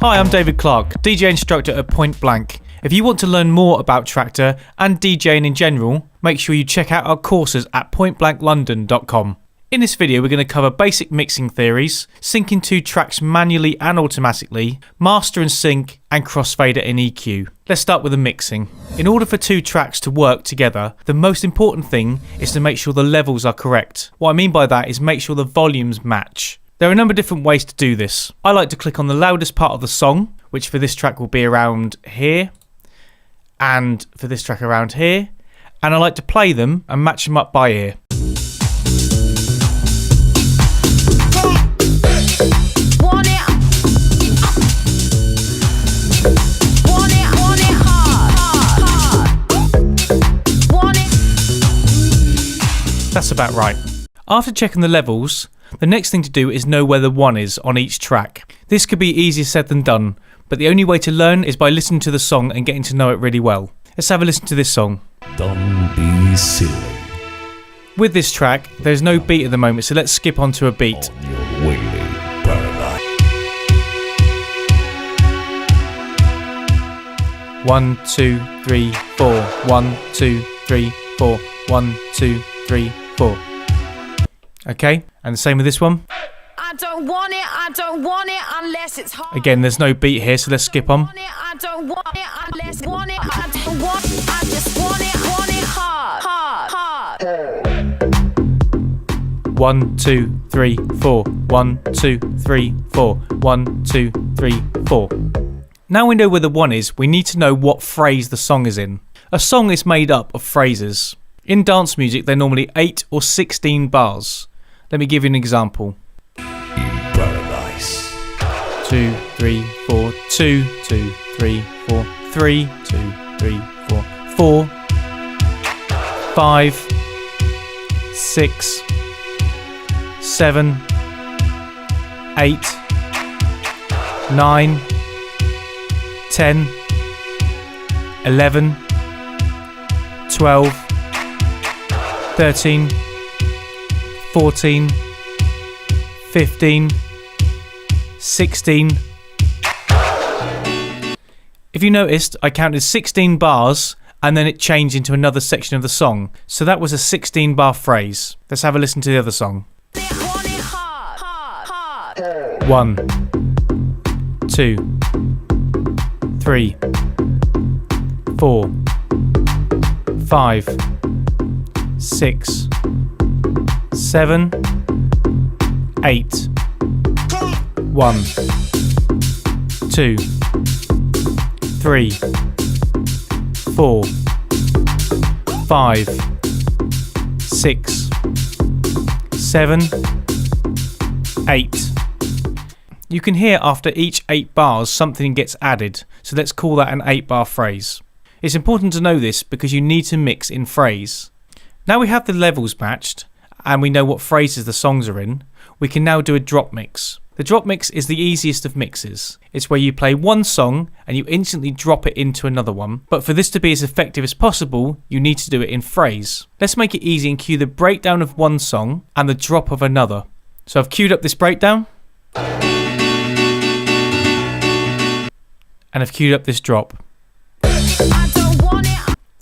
Hi, I'm David Clark, DJ instructor at Point Blank. If you want to learn more about Traktor and DJing in general, make sure you check out our courses at pointblanklondon.com. In this video, we're going to cover basic mixing theories, syncing two tracks manually and automatically, master and sync, and crossfader and EQ. Let's start with the mixing. In order for two tracks to work together, the most important thing is to make sure the levels are correct. What I mean by that is make sure the volumes match. There are a number of different ways to do this. I like to click on the loudest part of the song, which for this track will be around here, and for this track around here, and I like to play them and match them up by ear. That's about right. After checking the levels, the next thing to do is know where the 1 is on each track. This could be easier said than done, but the only way to learn is by listening to the song and getting to know it really well. Let's have a listen to this song. Don't be silly. With this track, there's no beat at the moment, so let's skip on to a beat. On your way to paradise. 1, 2, 3, 4. 1, 2, 3, 4. 1, 2, 3, 4. Okay, and the same with this one. I don't want it unless it's hard. Again, there's no beat here, so let's skip on. I don't want it unless want it. I don't want it, I just want it hard. 1, 2, 3, 4. 1, 2, 3, 4. 1, 2, 3, 4. Now we know where the 1 is, we need to know what phrase the song is in. A song is made up of phrases. In dance music, they're normally 8 or 16 bars. Let me give you an example. In paradise. 2, 3, 4, 2, 2, 3, 4, 3, 2, 3, 4, 4, 5, 6, 7, 8, 9, 10, 11, 12, 13, 14, 15, 16. If you noticed, I counted 16 bars and then it changed into another section of the song. So that was a 16 bar phrase. Let's have a listen to the other song. 1, 2, 3, 4, 5, 6, 7, 8. 1, 2, 3, 4, 5, 6, 7, 8. You can hear after each 8 bars something gets added, so let's call that an 8 bar phrase. It's important to know this because you need to mix in phrase. Now we have the levels matched and we know what phrases the songs are in, we can now do a drop mix. The drop mix is the easiest of mixes. It's where you play one song and you instantly drop it into another one. But for this to be as effective as possible, you need to do it in phrase. Let's make it easy and cue the breakdown of one song and the drop of another. So I've queued up this breakdown. And I've queued up this drop.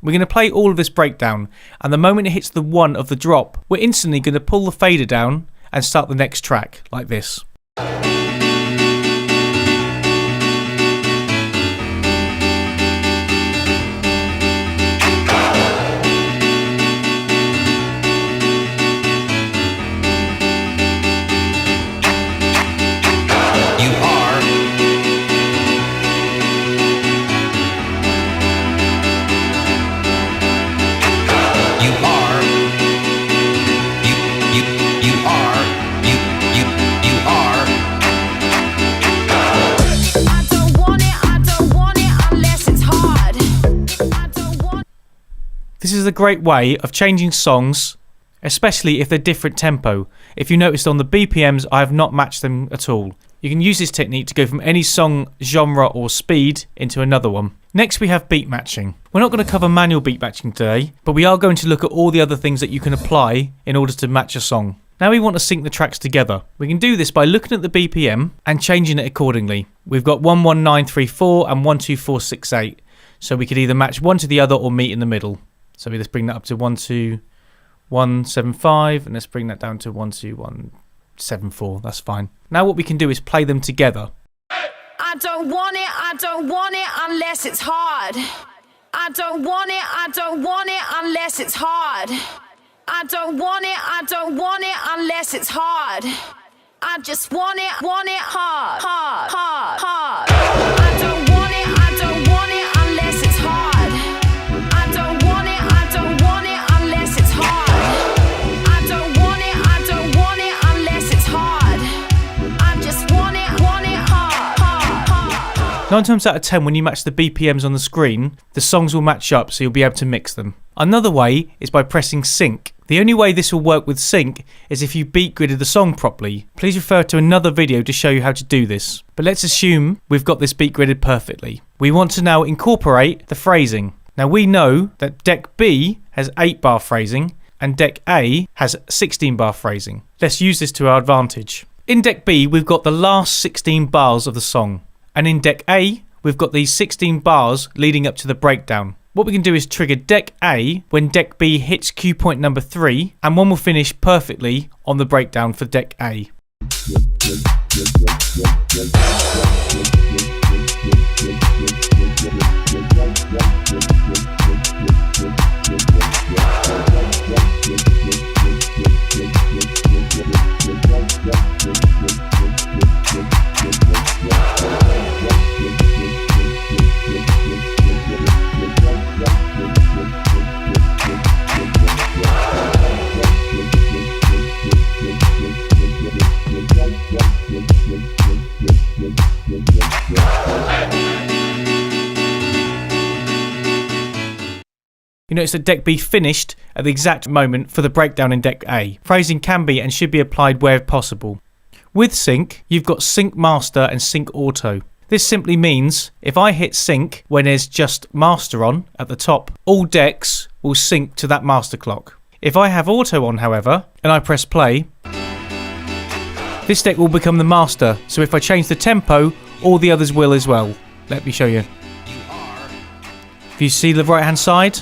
We're going to play all of this breakdown, and the moment it hits the 1 of the drop, we're instantly going to pull the fader down and start the next track, like this. This is a great way of changing songs, especially if they're different tempo. If you noticed on the BPMs, I have not matched them at all. You can use this technique to go from any song genre or speed into another one. Next we have beat matching. We're not going to cover manual beat matching today, but we are going to look at all the other things that you can apply in order to match a song. Now we want to sync the tracks together. We can do this by looking at the BPM and changing it accordingly. We've got 11934 and 12468. So we could either match one to the other or meet in the middle. So let's bring that up to 12175 and let's bring that down to 12174. That's fine. Now what we can do is play them together. I don't want it unless it's hard. I don't want it unless it's hard. I don't want it unless it's hard. I just want it hard, hard, hard, hard. I don't want it unless it's hard. I don't want it unless it's hard. I don't want it unless it's hard. I just want it hard, hard, hard. 9 times out of 10 when you match the BPMs on the screen, the songs will match up so you'll be able to mix them. Another way is by pressing sync. The only way this will work with sync is if you beat gridded the song properly. Please refer to another video to show you how to do this. But let's assume we've got this beat gridded perfectly. We want to now incorporate the phrasing. Now we know that deck B has 8-bar phrasing and deck A has 16-bar phrasing. Let's use this to our advantage. In deck B we've got the last 16 bars of the song, and in deck A we've got these 16 bars leading up to the breakdown. What we can do is trigger deck A when deck B hits cue point number 3, and one will finish perfectly on the breakdown for deck A. You notice that deck B finished at the exact moment for the breakdown in deck A. Phrasing can be and should be applied where possible. With sync, you've got sync master and sync auto. This simply means if I hit sync when there's just master on at the top, all decks will sync to that master clock. If I have auto on, however, and I press play, this deck will become the master. So if I change the tempo, all the others will as well. Let me show you. If you see the right hand side,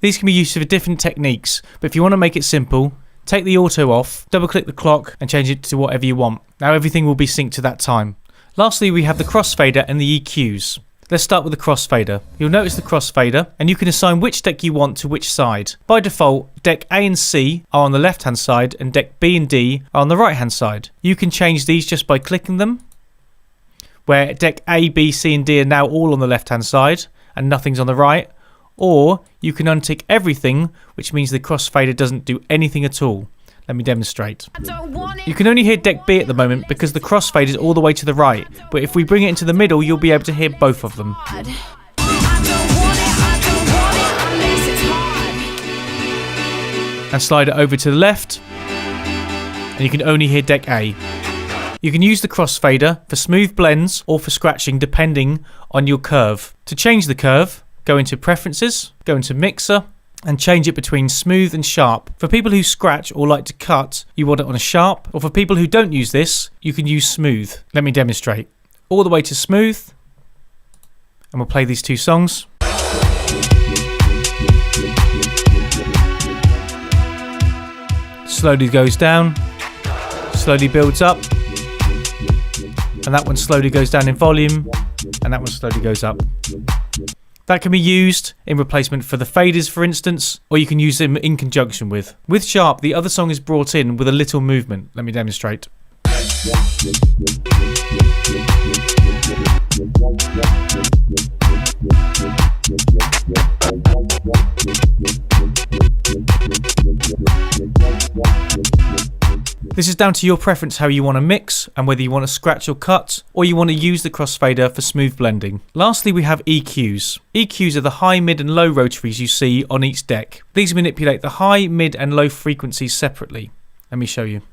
these can be used for different techniques, but if you want to make it simple, take the auto off, double click the clock and change it to whatever you want. Now everything will be synced to that time. Lastly, we have the crossfader and the EQs. Let's start with the crossfader. You'll notice the crossfader and you can assign which deck you want to which side. By default, deck A and C are on the left hand side and deck B and D are on the right hand side. You can change these just by clicking them, where deck A, B, C and D are now all on the left hand side and nothing's on the right. Or you can untick everything, which means the crossfader doesn't do anything at all. Let me demonstrate. You can only hear deck B at the moment because the crossfader is all the way to the right, but if we bring it into the middle you'll be able to hear both of them. And slide it over to the left and you can only hear deck A. You can use the crossfader for smooth blends or for scratching depending on your curve. To change the curve, go into Preferences, go into Mixer, and change it between smooth and sharp. For people who scratch or like to cut, you want it on a sharp, or for people who don't use this, you can use smooth. Let me demonstrate. All the way to smooth, and we'll play these two songs. Slowly goes down, slowly builds up, and that one slowly goes down in volume, and that one slowly goes up. That can be used in replacement for the faders, for instance, or you can use them in conjunction with. With sharp, the other song is brought in with a little movement. Let me demonstrate. This is down to your preference how you want to mix and whether you want to scratch or cut, or you want to use the crossfader for smooth blending. Lastly, we have EQs. EQs are the high, mid and low rotaries you see on each deck. These manipulate the high, mid and low frequencies separately. Let me show you.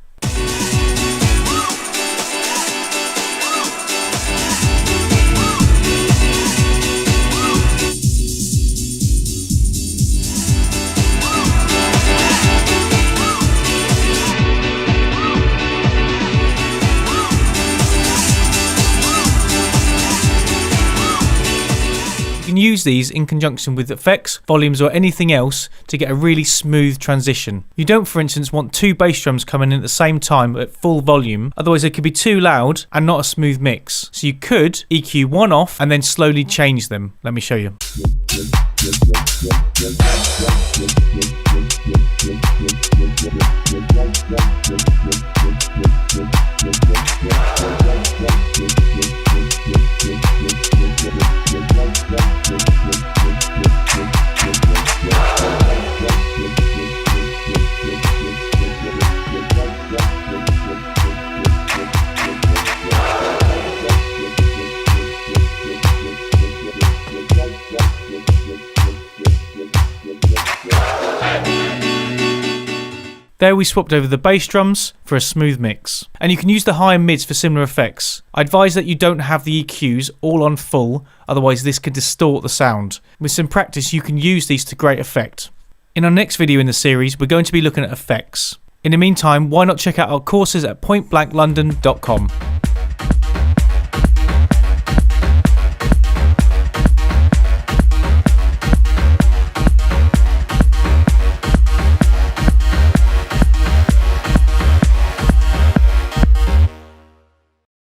can use these in conjunction with effects, volumes or anything else to get a really smooth transition. You don't, for instance, want two bass drums coming in at the same time at full volume, otherwise they could be too loud and not a smooth mix. So you could EQ one off and then slowly change them. Let me show you. There we swapped over the bass drums for a smooth mix. And you can use the high and mids for similar effects. I advise that you don't have the EQs all on full, otherwise this could distort the sound. With some practice you can use these to great effect. In our next video in the series we're going to be looking at effects. In the meantime, why not check out our courses at pointblanklondon.com.